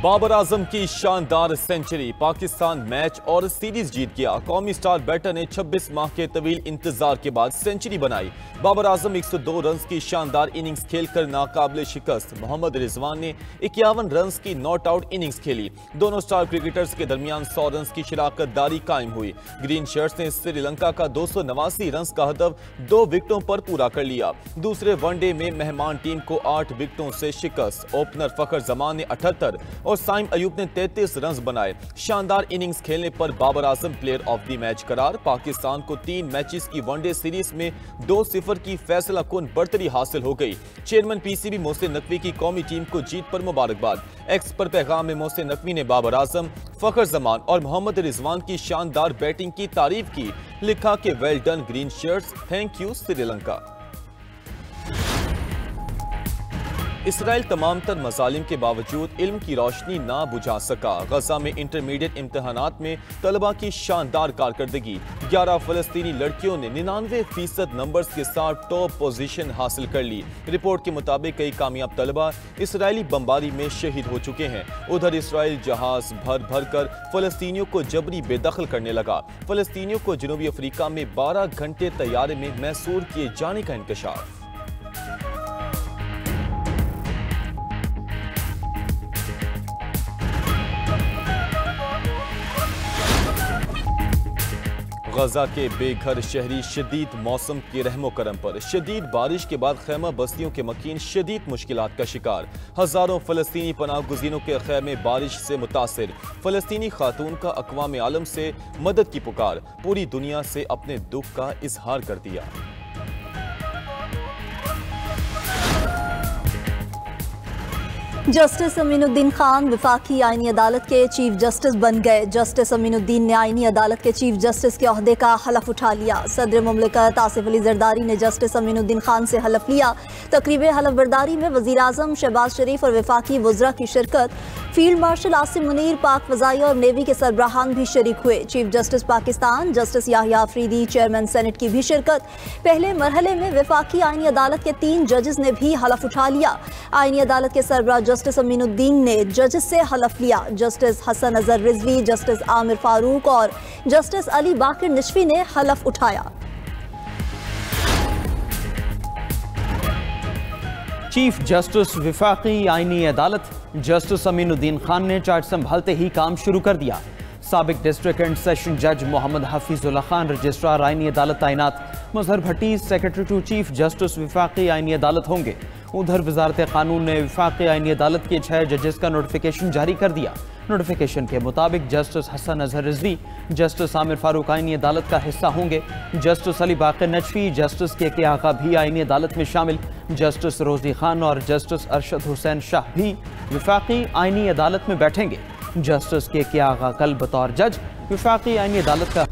बाबर आजम की शानदार century, Pakistan match और सीरीज जीत गया। कौमी स्टार बैटर ने 26 माह के तवील इंतजार के बाद सेंचुरी बनाई। बाबर आजम 102 रन की शानदार इनिंग्स खेलकर नाकाबिले शिकस्त। मोहम्मद रिजवान ने 51 रन की नॉट आउट इनिंग्स खेली। दोनों स्टार क्रिकेटर्स के दरमियान 100 रन की शराकत दारी कायम हुई। ग्रीन शर्ट्स ने श्रीलंका का 289 रन का हदफ 2 विकेटों पर पूरा कर लिया। दूसरे वनडे में मेहमान टीम को 8 विकेटों से शिकस्त। ओपनर फखर जमान ने 78 और साइम अयूब ने 33 रन बनाए। शानदार इनिंग्स खेलने पर Babar Azam player of the match करार। पाकिस्तान को 3 मैचेस की वनडे सीरीज में 2-0 की फैसला कुन बढ़तरी हासिल हो गई। चेयरमैन पीसीबी मोहसिन नकवी की कौमी टीम को जीत पर मुबारकबाद। एक्स पर पैगाम में मोहसिन नकवी ने बाबर आजम, फखर जमान और मोहम्मद रिजवान की शानदार बैटिंग की तारीफ की। लिखा कि well done green shirts, thank you Sri Lanka. Israel तमाम तर मजालिम के बावजूद इल्म की रोशनी ना बुझा सका। गजा में इंटरमीडिएट इम्तहानात में तलबा की शानदार कारकर्दगी। 11 फलस्तीनी लड़कियों ने 99% नंबर्स के साथ टॉप पोजीशन हासिल कर ली। रिपोर्ट के मुताबिक कई कामयाब तलबा इसराइली बमबारी में शहीद हो चुके हैं। उधर इसराइल जहाज भर भर कर फलस्तीनियों को जबरी बेदखल करने लगा। फलस्तीनियों को जनूबी अफ्रीका में 12 घंटे तैयारे में मैसूर किए जाने का इंकशाफ। गजा के बेघर शहरी शदीद मौसम के रहमो करम पर। शदीद बारिश के बाद खैमा बस्तियों के मकीन शदीद मुश्किलात का शिकार। हजारों फलस्तीनी पनाह गुज़ीरों के खैमे बारिश से मुतासिर। फलस्तीनी खातून का अक़वाम आलम से मदद की पुकार। पूरी दुनिया से अपने दुख का इजहार कर दिया। जस्टिस अमीनुद्दीन खान वफाकी आईनी अदालत के चीफ जस्टिस बन गए। जस्टिस अमीनुद्दीन ने आईनी अदालत के चीफ जस्टिस के ओहदे का हलफ उठा लिया। सदर मुमलिकत आसिफ अली जरदारी ने जस्टिस अमीनुद्दीन खान से हलफ लिया। तकरीब हलफ बर्दारी में वज़ीर आज़म शहबाज शरीफ और वफाकी वज़रा की शिरकत। फील्ड मार्शल आसिम मुनीर, पाक फ़ज़ाइया और नेवी के सरबराहान भी शरीक हुए। Chief justice Pakistan justice Yahya Afridi, chairman senate की भी शिरकत। पहले मरहले में वफाकी आईनी अदालत के 3 जजेस ने भी हलफ उठा लिया। आईनी अदालत के सरबराह जस्टिस अमीनुद्दीन ने जजेस से हलफ लिया। जस्टिस हसन अजहर रिजवी, जस्टिस आमिर फारूक और जस्टिस अली बाकिर निशवी ने हलफ उठाया। चीफ जस्टिस वफाकी आईनी अदालत जस्टिस अमीनुद्दीन खान ने चार्ज संभालते ही काम शुरू कर दिया। साबिक डिस्ट्रिक्ट एंड सेशन जज मोहम्मद हफीजुल्लाह खान रजिस्ट्रार आईनी अदालत तैनात। मजहर भट्टी सेक्रेटरी टू चीफ जस्टिस वफाकी आईनी अदालत होंगे। उधर वजारत कानून ने वफाकी आईनी अदालत के 6 जजेस का नोटिफिकेशन जारी कर दिया। नोटिफिकेशन के मुताबिक जस्टिस हसन अजहर रिजवी, जस्टिस आमिर फारूक आईनी अदालत का हिस्सा होंगे। जस्टिस अली बाकिर नजफी, जस्टिस के आगा भी आईनी अदालत में शामिल। जस्टिस रोजी खान और जस्टिस अरशद हुसैन शाह भी वफाकी आईनी अदालत में बैठेंगे। जस्टिस के आगा कल बतौर जज वफाकी आईनी अदालत का।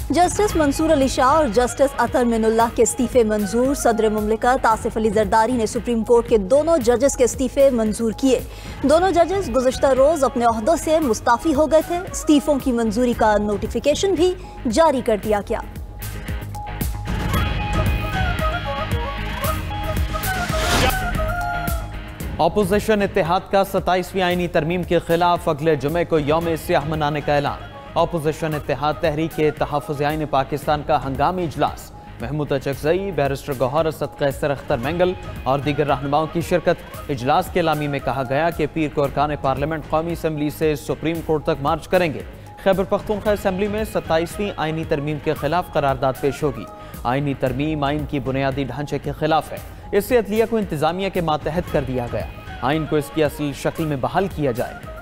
जस्टिस मंसूर अली शाह और जस्टिस अतर मिनुल्लाह के इस्तीफे मंजूर। सदर मुमलिकत आसिफ अली जरदारी ने सुप्रीम कोर्ट के दोनों जजेस के इस्तीफे मंजूर किए। दोनों जजेस गुज़िश्ता रोज अपने ओहदों से मुस्ताफी हो गए थे। इस्तीफों की मंजूरी का नोटिफिकेशन भी जारी कर दिया गया। अपोजिशन इत्तेहाद का 27वीं आईनी तरमीम के खिलाफ अगले जुमे को यौम सियाह मनाने का ऐलान। अपोजिशन इत्तेहाद तहरीक तहफ़्फ़ुज़ आईन पाकिस्तान का हंगामी इजलास। महमूद अचकज़ई, बैरिस्टर गौहर असद, कैसर अख्तर मेंगल और दीगर रहनुमाओं की शिरकत। इजलास के लामी में कहा गया कि पीर को अरकान पार्लियामेंट कौमी असम्बली से सुप्रीम कोर्ट तक मार्च करेंगे। खैबर पख्तूनख्वा असम्बली में 27वीं आईनी तरमीम के खिलाफ करारदाद पेश होगी। आईनी तरमीम आइन की बुनियादी ढांचे के खिलाफ है। इससे अदलिया को इंतजामिया के मातहत कर दिया गया। आइन को इसकी असल शक्ल में बहाल किया जाए।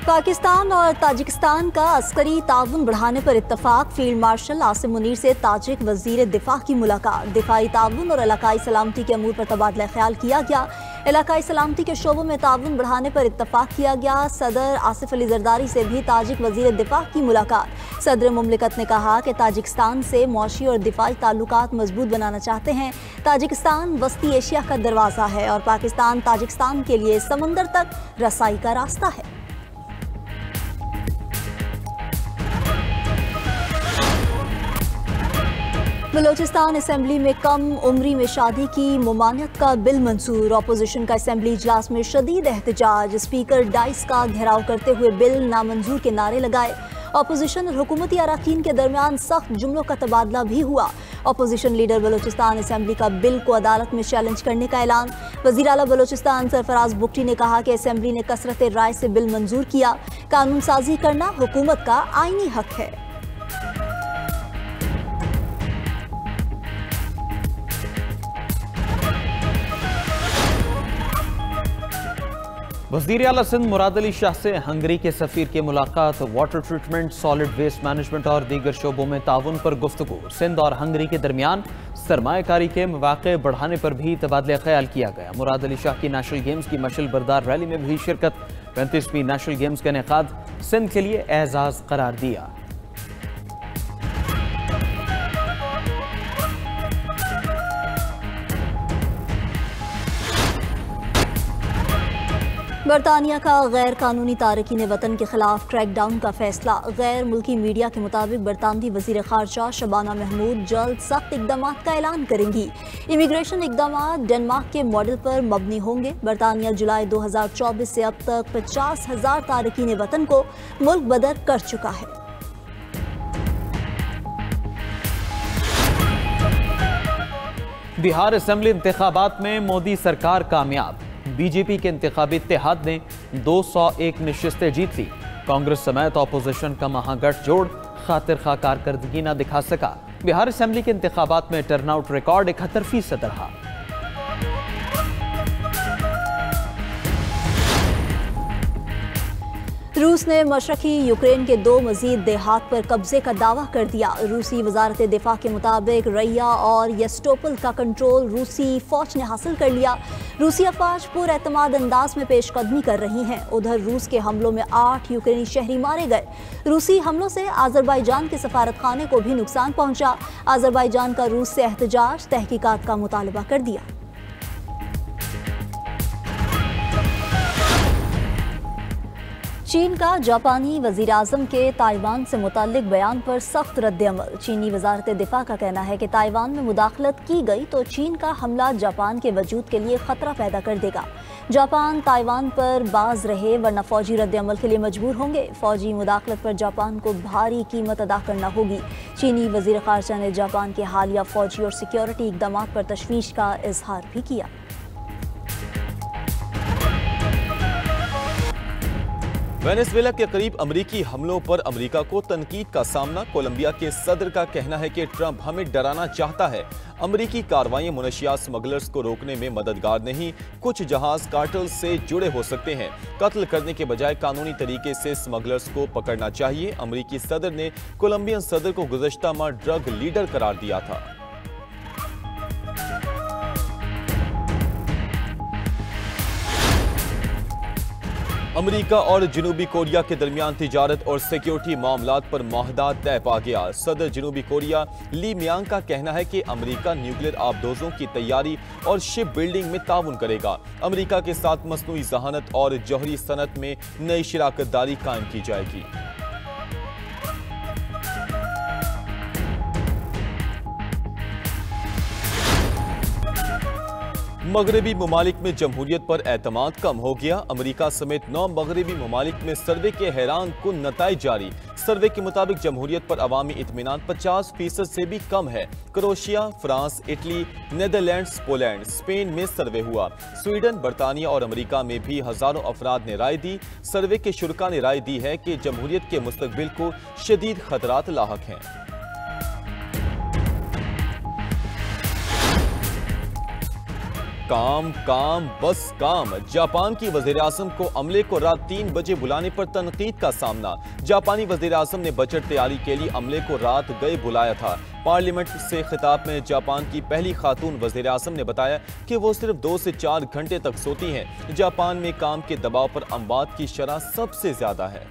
पाकिस्तान और ताजिकिस्तान का अस्करी ताउन बढ़ाने पर इत्तफाक। फील्ड मार्शल आसिम मुनीर से ताजिक वजीर दिफा की मुलाकात। दिफाई ताउन और इलाकाई सलामती के अमूर पर तबादला ख्याल किया गया। इलाकाई सलामती के शोबों में ताउन बढ़ाने पर इत्तफाक किया गया। सदर आसिफ अली जरदारी से भी ताजिक वजीर दिफा की मुलाकात। सदर मुमलिकत ने कहा कि ताजिकिस्तान से मौशी और दिफाई ताल्लुकात मजबूत बनाना चाहते हैं। ताजिकिस्तान वस्ती एशिया का दरवाज़ा है और पाकिस्तान ताजिकिस्तान के लिए समंदर तक रसाई का रास्ता है। बलोचिस्तान असेंबली में कम उम्री में शादी की मुमानियत का बिल मंजूर। अपोजिशन का असेंबली इजलास में शदीद एहतजाज। स्पीकर डाइस का घेराव करते हुए बिल नामंजूर के नारे लगाए। अपोजिशन और हुकूमती अराकीन के दरमियान सख्त जुमलों का तबादला भी हुआ। अपोजिशन लीडर बलोचिस्तान असेंबली का बिल को अदालत में चैलेंज करने का ऐलान। वज़ीर आला बलोचिस्तान सरफराज बुगटी ने कहा कि असेंबली ने कसरत राय से बिल मंजूर किया। कानून साजी करना हुकूमत का आईनी हक है। वज़ीर आला सिंध मुराद अली शाह से हंगरी के सफ़ीर की मुलाकात। Water treatment, solid waste management और दीगर शोबों में ताउन पर गुफ्तगू। सिंध और हंगरी के दरमियान सरमायाकारी के मौक़े बढ़ाने पर भी तबादला ख्याल किया गया। मुराद अली शाह की नेशनल गेम्स की मशल बरदार रैली में भी शिरकत। 35वीं नेशनल गेम्स का इनेकाद सिंध के लिए एजाज़ करार दिया। बरतानिया का गैर कानूनी तारकीन वतन के खिलाफ क्रैकडाउन का फैसला। गैर मुल्की मीडिया के मुताबिक बरतानवी वज़ीर ख़ारजा शबाना महमूद जल्द सख्त इक़दाम का ऐलान करेंगी। इमिग्रेशन इक़दाम डेनमार्क के मॉडल पर मबनी होंगे। बरतानिया जुलाई 2024 से अब तक 50,000 तारकीन वतन को मुल्क बदर कर चुका है। बिहार असेंबली इंतखाबात में मोदी सरकार कामयाब। बीजेपी के इंतखाबी इत्तेहाद ने 201 नशिस्तें जीत ली। कांग्रेस समेत अपोजिशन का महागठजोड़ खातिर खा कारकर्दगी न दिखा सका। बिहार असेंबली के इंतखाबात में टर्नआउट रिकॉर्ड 71% रहा। रूस ने मशरकी यूक्रेन के 2 मजीद देहात पर कब्जे का दावा कर दिया। रूसी वजारत दिफा के मुताबिक रैया और यस्टोपल का कंट्रोल रूसी फौज ने हासिल कर लिया। रूसी अफवाज पुरएतमाद अंदाज में पेशकदमी कर रही हैं। उधर रूस के हमलों में 8 यूक्रेनी शहरी मारे गए। रूसी हमलों से आज़रबाईजान के सफारत खाने को भी नुकसान पहुंचा। आज़रबाईजान का रूस से एहतजाज, तहकीकात का मुतालबा कर दिया। चीन का जापानी वज़ीर आज़म के ताइवान से मुताल्लिक बयान पर सख्त रद्द-ए-अमल। चीनी वज़ारत दिफा का कहना है कि ताइवान में मुदाखलत की गई तो चीन का हमला जापान के वजूद के लिए खतरा पैदा कर देगा। जापान ताइवान पर बाज रहे वरना फौजी रद्द-ए-अमल के लिए मजबूर होंगे। फौजी मुदाखलत पर जापान को भारी कीमत अदा करना होगी। चीनी वज़ीर ख़ारजा ने जापान के हालिया फौजी और सिक्योरिटी इक़दाम पर तशवीश का इजहार भी किया। वेनेजुएला के करीब अमरीकी हमलों पर अमरीका को तनकीद का सामना। कोलंबिया के सदर का कहना है कि ट्रंप हमें डराना चाहता है। अमरीकी कार्रवाइयां मुनशियात स्मगलर्स को रोकने में मददगार नहीं। कुछ जहाज कार्टेल से जुड़े हो सकते हैं। कत्ल करने के बजाय कानूनी तरीके से स्मगलर्स को पकड़ना चाहिए। अमरीकी सदर ने कोलंबियन सदर को गुज़श्ता माह ड्रग लीडर करार दिया था। अमेरिका और जनूबी कोरिया के दरमियान तिजारत और सिक्योरिटी मामलात पर मुआहदा तय पा गया। सदर जनूबी कोरिया ली मियांग का कहना है कि अमेरिका न्यूक्लियर आबदोजों की तैयारी और शिप बिल्डिंग में ताउन करेगा। अमेरिका के साथ मसनूई जहानत और जौहरी सनत में नई शराकतदारी कायम की जाएगी। मगरबी ममालिक में जमहूरियत पर एतमाद कम हो गया। अमेरिका समेत 9 मगरबी ममालिक में सर्वे के हैरान कुन नताइज जारी। सर्वे के मुताबिक जमहूरियत पर अवामी इत्मीनान 50% से भी कम है। Croatia, France, Italy, Netherlands, Poland, Spain में सर्वे हुआ। स्वीडन, बरतानिया और अमेरिका में भी हजारों अफराद ने राय दी। सर्वे के शुरा ने राय दी है कि जमहूरियत के मुस्तकबिल को शदीद खतरात लाहक हैं। काम काम बस काम। जापान की वज़ीर-ए-आज़म को अमले को रात 3 बजे बुलाने पर तनकीद का सामना। जापानी वज़ीर-ए-आज़म ने बजट तैयारी के लिए अमले को रात गए बुलाया था। पार्लियामेंट से खिताब में जापान की पहली खातून वज़ीर-ए-आज़म ने बताया कि वो सिर्फ 2 से 4 घंटे तक सोती हैं। जापान में काम के दबाव पर अमवात की शरह सबसे ज्यादा है।